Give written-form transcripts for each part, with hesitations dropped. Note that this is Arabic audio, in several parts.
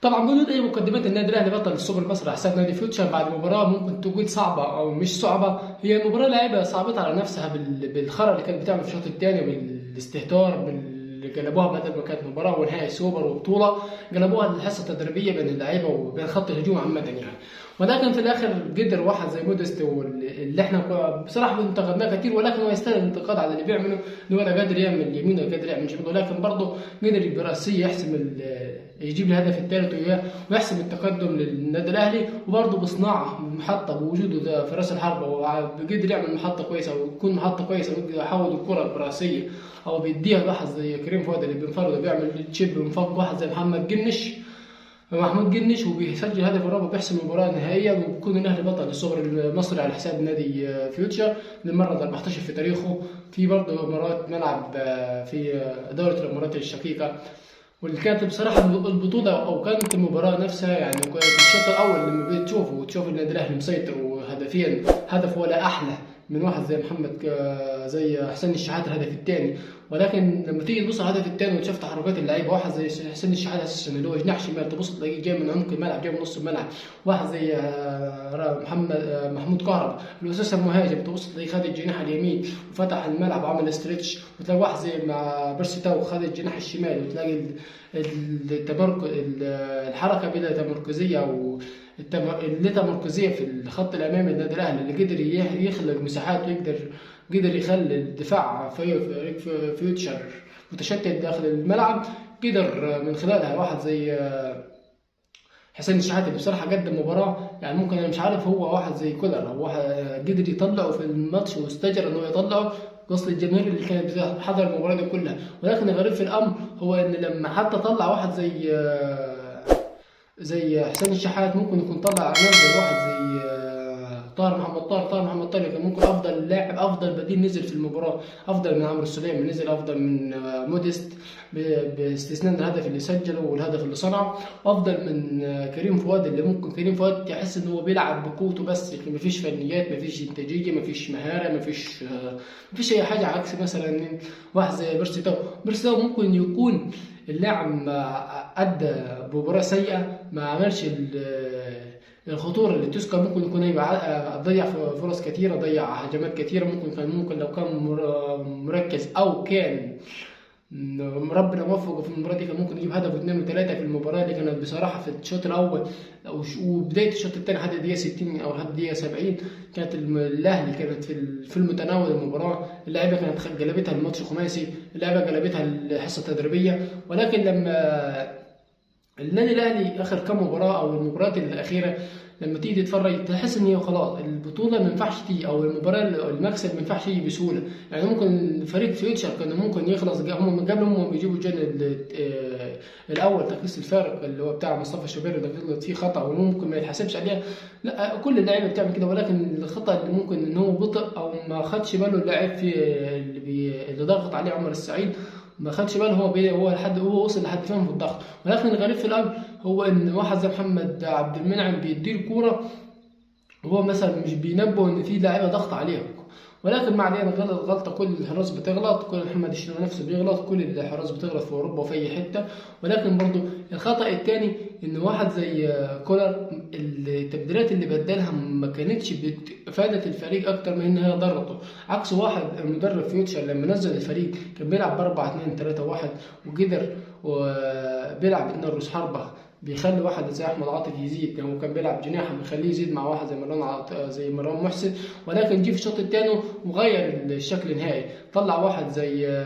طبعا بدون اي مقدمات، النادي الاهلي بطل السوبر المصري على حساب نادي فيوتشر بعد مباراه ممكن تكون صعبه او مش صعبه. هي المباراه لعيبه صعبت على نفسها بالخرا اللي كانت بتعمل في الشوط الثاني، بالاستهتار، اللي قلبوها بدل ما كانت مباراه ونهائي سوبر وبطوله، قلبوها للحصه التدريبيه بين اللعيبه وبين خط الهجوم عامه يعني. ولكن في الاخر قدر واحد زي موديست، واللي احنا بصراحه انتقدناه كتير، ولكن هو يستاهل الانتقاد على اللي بيعمله، ان هو لا قادر يعمل يمين ولا قادر يعمل شمال، ولكن برضه قدر براسيه يجيب الهدف الثالث ويحسم التقدم للنادي الاهلي، وبرضه بصناعه محطه بوجوده ده في راس الحربه، وقدر يعمل محطه كويسه وتكون محطه كويسه، ويقدر يحول الكره براسيه او بيديها واحد زي كريم فؤاد اللي بينفرد وبيعمل تشيب من فوق واحد زي محمود جنش وبيسجل هدف الرابع بيحسم المباراه النهائيه، وبيكون الاهلي بطل السوبر المصري على حساب نادي فيوتشر للمره ال 14 في تاريخه. في برضه مرات ملعب في دوله الامارات الشقيقه. واللي كانت بصراحه البطوله او كانت المباراه نفسها يعني الشوط الاول لما بتشوف النادي الاهلي مسيطر وهدفيا، هدف ولا احلى من واحد زي زي حسين الشحات الهدف الثاني. ولكن لما تيجي تبص على الهدف الثاني وتشوف تحركات اللعيبه، واحد زي حسين الشحات اساسا اللي هو جناح شمال، تبص تلاقيه جاي من عمق الملعب، جاي من نص الملعب. واحد زي محمود كهربا اللي هو اساسا مهاجم، تبص تلاقيه خد الجناح اليمين وفتح الملعب وعمل استريتش. وتلاقي واحد زي مع بيرسي تاو خد الجناح الشمال، وتلاقي الحركه بلا تمركزيه او اللاتامركزيه في الخط الامامي للنادي الاهلي، اللي قدر يخلق مساحات، قدر يخلي الدفاع في فيوتشر متشتت داخل الملعب. قدر من خلالها واحد زي حسين الشحات اللي بصراحه قدم مباراه يعني، ممكن انا مش عارف هو واحد زي كولر او واحد قدر يطلعه في الماتش واستجر انه يطلعه وسط الجماهير اللي كانت بتحضر المباراه دي كلها. ولكن الغريب في الامر هو ان لما حتى طلع واحد زي حسين الشحات، ممكن يكون طلع نزل واحد زي طاهر محمد طاهر كان ممكن افضل لاعب، افضل بديل نزل في المباراه، افضل من عمرو السليم نزل، افضل من موديست باستثناء الهدف اللي سجله والهدف اللي صنعه، افضل من كريم فؤاد اللي ممكن كريم فؤاد تحس ان هو بيلعب بقوته بس، مفيش فنيات، مفيش انتاجيه، مفيش مهاره، مفيش اي حاجه. عكس مثلا واحد زي بيرسي تاو ممكن يكون اللاعب ادى مباراه سيئه، ما عملش الخطوره اللي تذكر، ممكن يكون ضيع فرص كثيره، ضيع هجمات كثيره، ممكن لو كان مركز او كان ربنا موفقه في المباراه دي كان ممكن يجيب هدف واثنين وثلاثه في المباراه اللي كانت بصراحه في الشوط الاول وبدايه الشوط الثاني لحد الدقيقه 60 او لحد الدقيقه 70 كانت الاهلي كانت في المتناول المباراه، اللعيبه كانت قلبتها الماتش خماسي، اللعيبه قلبتها الحصه التدريبيه. ولكن لما النادي الاهلي اخر كام مباراه او المباريات الاخيره لما تيجي تتفرج تحس ان هي خلاص البطوله ما ينفعش تيجي، او المباراه المكسب ما ينفعش يجي بسهوله. يعني ممكن فريق فيوتشر كان ممكن يخلص هم من قبل هم بيجيبوا الجون الاول تقيس الفارق اللي هو بتاع مصطفى شوبير اللي غلط فيه خطا وممكن ما يتحسبش عليها. لا كل اللعيبه بتعمل كده، ولكن الخطا اللي ممكن ان هو بطء او ما خدش باله اللاعب في اللي ضغط عليه عمر السعيد، ما خدش باله هو وصل لحد فين في الضغط. ولكن الغريب في الامر هو ان واحد زي محمد عبد المنعم بيدير الكوره وهو مثلا مش بينبه ان في لاعيبه ضغط عليهم، ولكن ما علينا غلطه، كل الحراس بتغلط، كل محمد الشناوي نفسه بيغلط، كل الحراس بتغلط في اوروبا وفي اي حته. ولكن برضو الخطا الثاني ان واحد زي كولر التبديلات اللي بدلها ما كانتش فادت الفريق اكتر من انها ضرته، عكس واحد المدرب فيوتشر لما نزل الفريق كان بيلعب ب 4-2-3-1 وقدر وبيلعب 2 راس حربه، بيخلي واحد زي احمد عاطف يزيد، هو كان بيلعب جناح بيخليه يزيد مع واحد زي مروان محسن. ولكن جه في الشوط الثاني وغير الشكل النهائي، طلع واحد زي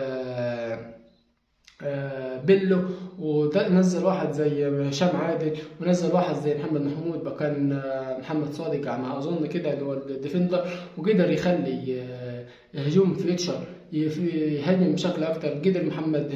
بيلو ونزل واحد زي هشام عادل ونزل واحد زي محمد محمود، كان محمد صادق على ما اظن كده اللي هو الديفندر، وقدر يخلي هجوم فيوتشر يهاجم بشكل اكتر. قدر محمد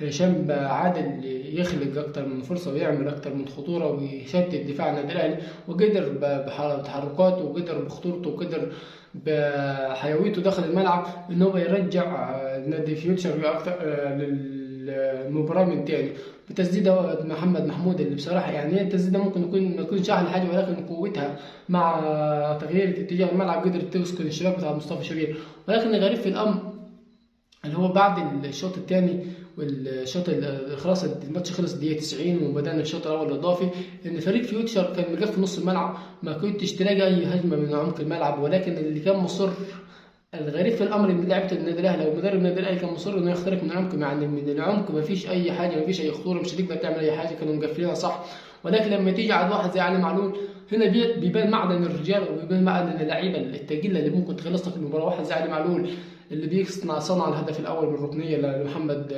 هشام عادل يخلق اكتر من فرصه ويعمل اكتر من خطوره ويشتت دفاع النادي الاهلي، وقدر بتحركاته وقدر بخطورته وقدر بحيويته داخل الملعب ان هو يرجع نادي فيوتشر اكتر للمباراه من تاني بتسديده محمد محمود، اللي بصراحه يعني هي التسديده ممكن ما تكونش احلى حاجه، ولكن قوتها مع تغيير اتجاه الملعب قدرت تسكن الشباك بتاع مصطفى شوبير. ولكن الغريب في الامر اللي هو بعد الشوط الثاني والشوط خلاص الماتش خلص الدقيقه 90 وبدانا الشوط الاول الاضافي، ان فريق فيوتشر كان مجاب في نص الملعب، ما كنتش تلاقي اي هجمه من عمق الملعب، ولكن اللي كان مصر الغريب في الامر ان لعيبه النادي الاهلي او مدرب النادي الاهلي كان مصر انه يخترق من العمق، يعني من العمق ما فيش اي حاجه، ما فيش اي خطوره، مش هتقدر تعمل اي حاجه، كانوا مقفلينها صح. ولكن لما تيجي على واحد زي علي معلول، هنا بيبان معدن الرجال وبيبان معدن اللعيبه الثقيله اللي ممكن تخلص لك المباراه. واحد زي علي معلول اللي صنع الهدف الاول من الركنيه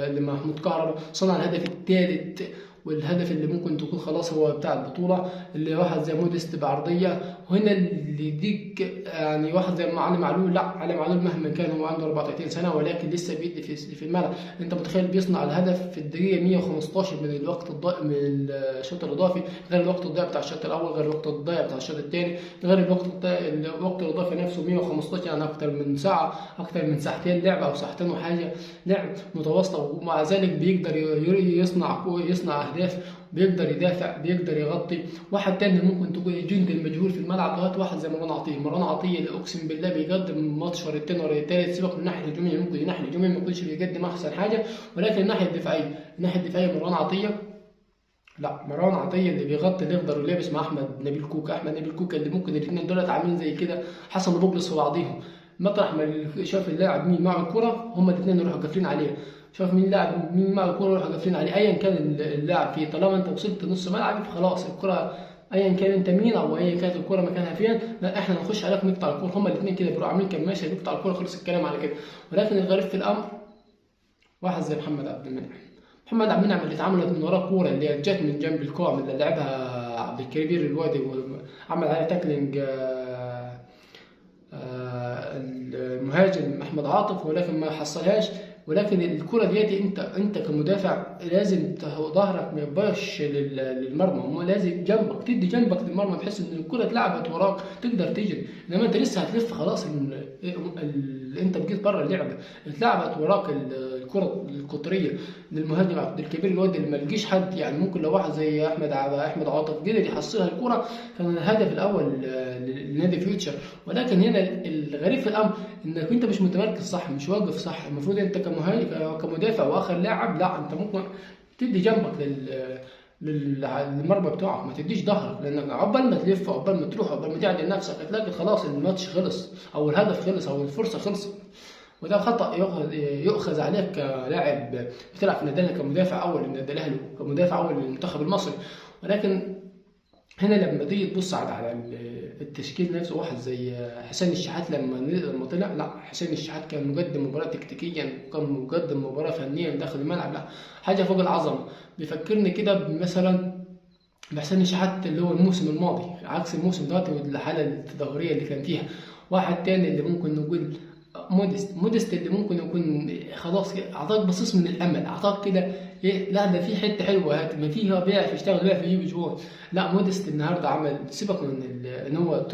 لمحمود كهربا، صنع الهدف الثالث والهدف اللي ممكن تكون خلاص هو بتاع البطوله، اللي واحد زي موديست بعرضيه. وهنا اللي يديك يعني واحد زي علي معلول، لا علي معلول مهما كان هو عنده 34 سنه ولكن لسه بيدي في الملعب. انت متخيل بيصنع الهدف في الدقيقه 115 من الوقت الضائع من الشوط الاضافي، غير الوقت الضائع بتاع الشوط الاول، غير الوقت الضائع بتاع الشوط الثاني، غير الوقت الاضافي نفسه 115، يعني اكثر من ساعه، اكثر من ساعتين لعب او ساعتين وحاجه لعب متواصله، ومع ذلك بيقدر يصنع اهداف، بيقدر يدافع، بيقدر يغطي. واحد تاني ممكن تكون الجندي المجهول في الملعب دوت واحد زي مروان عطيه اللي اقسم بالله بيقدم ماتش ورا التاني ورا التالت. سيبك من الناحيه الهجوميه، ممكن الناحيه الهجوميه ما يكونش بيقدم احسن حاجه، ولكن الناحيه الدفاعيه مروان عطيه، لا مروان عطيه اللي بيغطي اللي يقدر ولابس مع احمد نبيل كوكا اللي ممكن الاثنين دولت عاملين زي كده حسن وبوجلس في بعضيهم، مطرح ما شاف اللاعب مين معه الكره هم الاثنين يروحوا قافلين عليه، شوف مين معه الكره يروحوا قافلين عليه، ايا كان اللاعب فيه، طالما انت وصلت نص ملعب خلاص الكره ايا كان انت مين او ايا كانت الكره مكانها فين، لا احنا هنخش عليك نقطع الكره، هم الاثنين كده بيروحوا عاملين كماشه يقطع الكره، خلص الكلام على كده. ولكن الغريب في الامر واحد زي محمد عبد المنعم اللي اتعملت من وراه كوره اللي جت من جنب القائم اللي لعبها عبد الكبير الوادي وعمل عليها تاكلينج المهاجم احمد عاطف، ولكن ما حصلهاش. ولكن الكره ديت انت كمدافع لازم ظهرك ما يبقاش للمرمى، هم لازم تدي جنبك للمرمى بحيث ان الكره اتلعبت وراك تقدر تجري، انما انت لسه هتلف خلاص انت بقيت بره اللعبه، اتلعبت وراك الكره القطريه للمهاجم عبد الكبير الواد اللي ما لقيش حد، يعني ممكن لو واحد زي احمد عاطف قدر يحصلها الكره كان الهدف الاول لنادي فيوتشر. ولكن هنا الغريب في الامر انك انت مش متمركز صح، مش واقف صح، المفروض انت كمدافع واخر لاعب لا انت ممكن تدي جنبك للمرمى بتاعك، ما تديش ظهرك، لانك عقبال ما تلف عقبال ما تروح عقبال ما تعدل نفسك هتلاقي خلاص الماتش خلص او الهدف خلص او الفرصه خلصت. وده خطأ يؤخذ عليك كلاعب بتلعب في النادي الاهلي كمدافع اول للنادي الاهلي وكمدافع اول للمنتخب المصري. ولكن هنا لما تيجي تبص على التشكيل نفسه، واحد زي حسين الشحات لما طلع، لا حسين الشحات كان مقدم مباراه تكتيكيا وكان مقدم مباراه فنيا داخل الملعب، لا حاجه فوق العظمه. بيفكرني كده مثلا بحسين الشحات اللي هو الموسم الماضي عكس الموسم دلوقتي والحاله التدهوريه اللي كان فيها. واحد تاني اللي ممكن نقول موديست اللي ممكن يكون خلاص اعطاك بصيص من الامل، اعطاك كده ايه، لا ده في حته حلوه هات ما فيها، بيعرف يشتغل بيعرف يجيب جوان. لا موديست النهارده عمل، سيبك من ان هو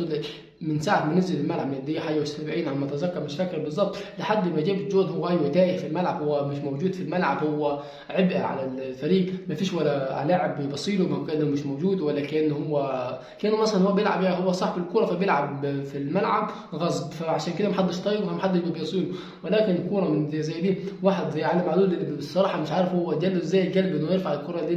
من ساعه ما نزل الملعب من الدقيقه حاجه و70 على ما اتذكر مش فاكر بالظبط لحد ما جاب الجون، هو ايوه تايه في الملعب، هو مش موجود في الملعب، هو عبء على الفريق، ما فيش ولا لاعب بيبصيله ما كانه مش موجود ولا كانه مثلا هو بيلعب، يعني هو صاحب الكوره فبيلعب في الملعب غصب، فعشان كده محدش طايقه ومحدش بيبصيله. ولكن الكوره من زي دي واحد زي علي معلول اللي بصراحه مش عارف هو جاله ازاي القلب انه يرفع الكوره دي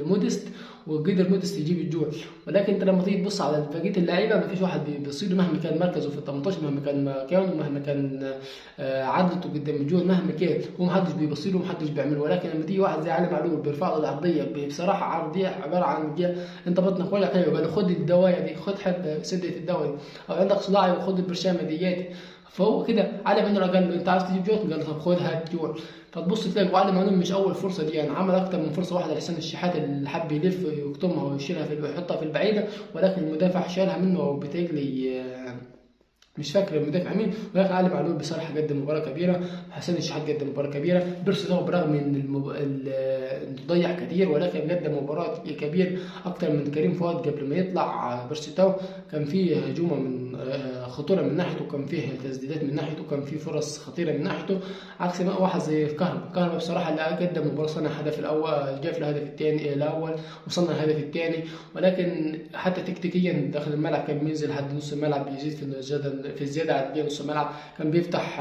لموديست وقدر موديست يجيب الجول. ولكن انت لما تيجي تبص على بقيه اللعيبه مفيش واحد بيصيده مهما كان مركزه في ال 18 مهما كان مكانه مهما كان عدلته قدام الجول مهما كان هو محدش بيبصيله ومحدش بيعمله. ولكن لما تيجي واحد زي علي معلول بيرفع له العرضيه، بصراحه عرضيه عباره عن انت بطنك وجعك ايوه قال خد الدوايه دي، خد حته سده الدوايه دي، او عندك صداع خد البرشامه دياتي. فهو كده علي معلول قال له انت عايز تجيب جول، قال له طب خد هات جول. فتبص تلاقي علي معلول مش اول فرصه دي، يعني عمل اكتر من فرصه واحده لحسين الشحات اللي حب يلف ويقطمها ويشيلها ويحطها في البعيده، ولكن المدافع شالها منه وبتجلي مش فاكر المدافع مين. ولكن علي معلول بصراحه قدم مباراه كبيره، حسين الشحات قدم مباراه كبيره، بيرسي تاو برغم ان ضيع كتير ولكن قدم مباراه كبير اكتر من كريم فؤاد قبل ما يطلع. بيرسي تاو كان فيه هجومه من خطوره من ناحيته، كان فيه تسديدات من ناحيته، كان فيه فرص خطيره من ناحيته، عكس ما واحد زي كهربا بصراحه اللي قدم مباراه صنع الهدف الاول، جاب الهدف الثاني الاول وصنع الهدف الثاني. ولكن حتى تكتيكيا داخل الملعب كان بينزل لحد نص الملعب بيزيد في الجدل في الزياده عدديه نص الملعب، كان بيفتح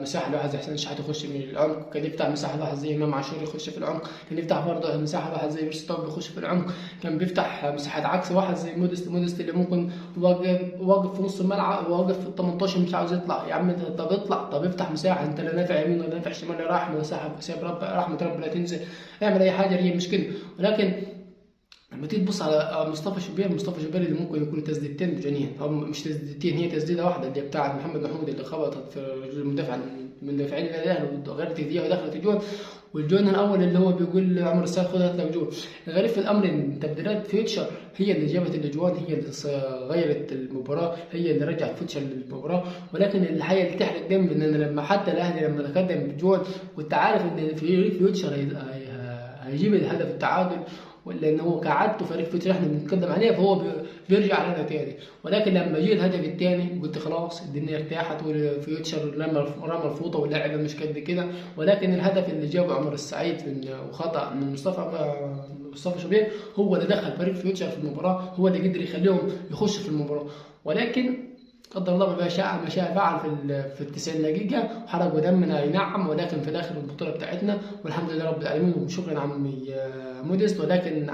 مساحه لواحد زي حسين الشحات يخش من العمق، كان يفتح مساحه لواحد زي امام عاشور يخش في العمق، كان يفتح برضه مساحه لواحد زي بيرسي تاو يخش في العمق، كان بيفتح مساحات عكس واحد زي موديست اللي ممكن واقف في نص الملعب، واقف في ال 18 مش عاوز يطلع. يا عم طب اطلع، طب افتح مساحه، انت لا نافع يمين ولا نافع شمال، راح مساحه سايب رحمه رب لا تنزل، اعمل اي حاجه، هي مشكله. ولكن لما تيجي تبص على مصطفى شوبير اللي ممكن يكون تسديدتين بجنين، او مش تسديدتين، هي تسديده واحده اللي بتاعت محمد محمود اللي خبطت في المدافع من مدافعين الاهلي وغيرت دقيقه ودخلت الجون. والجون الاول اللي هو بيقول عمر السعد خد هات لك جون. الغريب في الامر ان تبديلات فيوتشر هي اللي جابت الاجوان، هي اللي غيرت المباراه، هي اللي رجعت فيوتشر للمباراه. ولكن الحقيقه اللي تحرق الدم ان لما حتى الاهلي لما تقدم بجون وانت عارف ان في فيوتشر هيجيب الهدف التعادل، لان هو كعادته فريق فيوتشر احنا بنتقدم عليه فهو بيرجع لنا تاني. ولكن لما جه الهدف الثاني قلت خلاص الدنيا ارتاحت وفيوتشر رمى الفوطه واللاعب مش قد كده. ولكن الهدف اللي جابه عمر السعيد وخطا من مصطفى شوبير هو اللي دخل فريق فيوتشر في المباراه، هو اللي قدر يخليهم يخشوا في المباراه. ولكن قدر الله ما شاء فعل في ال 90 دقيقة وحرقوا دمنا اي نعم. ولكن في الاخر البطولة بتاعتنا والحمد لله رب العالمين، وشكرا عمي موديست. ولكن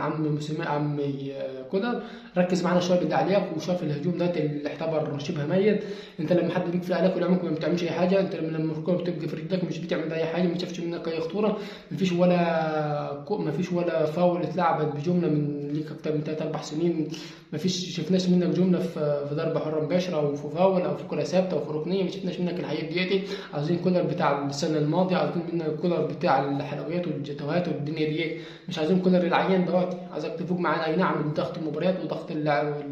عمي كولر ركز معنا شوية بالله عليك وشاف الهجوم ده اللي اعتبر شبه ميت. انت لما حد بيقفل عليك والعمق ما بتعملش اي حاجة، انت لما الكورة بتبقى في رجلك مش بتعمل اي حاجة، ما شافش منك اي خطورة، ما فيش ولا فاول اتلعبت بجملة من ليك اكتر من 3 4 سنين، ما فيش شفناش منك جملة في ضربة حرة مباشرة او في فاول او في كرة ثابتة او في ركنية، ما شفناش منك الحاجات دياتي. عاوزين كولر بتاع السنة الماضية، عاوزين منك كولر بتاع الحلويات والجاتوهات والدنيا دي، مش عايزين كولر العيان دلوقتي. عايزك تفوق معانا اي نعم من ضغط المباريات وضغط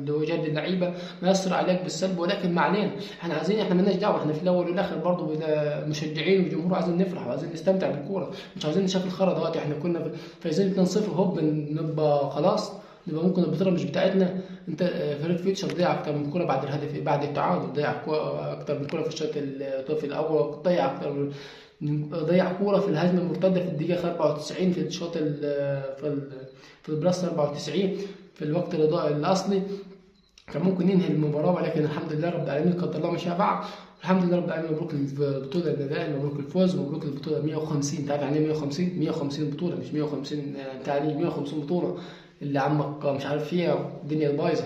وجد اللعيبة ما يأثر عليك بالسلب، ولكن ما علينا، احنا مالناش دعوة، احنا في الاول والاخر برضه مشجعين وجمهور عايزين نفرح وعايزين نستمتع بالكورة، مش عايزين نشوف الخرا دلوقتي. احنا كنا فايزين 2-0 هوب نبقى خلاص، نبقى ممكن البطوله مش بتاعتنا. انت فريق فيوتشر ضيع اكتر من كوره بعد الهدف، بعد التعادل ضيع اكتر من كوره في الشوط الاول، ضيع كوره في الهجمه المرتده في الدقيقه 94 في الشوط في البلاس 94 في الوقت الاصلي، كان ممكن ينهي المباراه. ولكن الحمد لله رب العالمين قدر الله ما شاء فعل. الحمد لله رب العالمين، مبروك البطوله للنادي، مبروك الفوز، مبروك البطوله 150. تعرف يعني 150 بطوله، مش 150 يعني 150 بطوله اللي عمك مش عارف فيها الدنيا بايظه.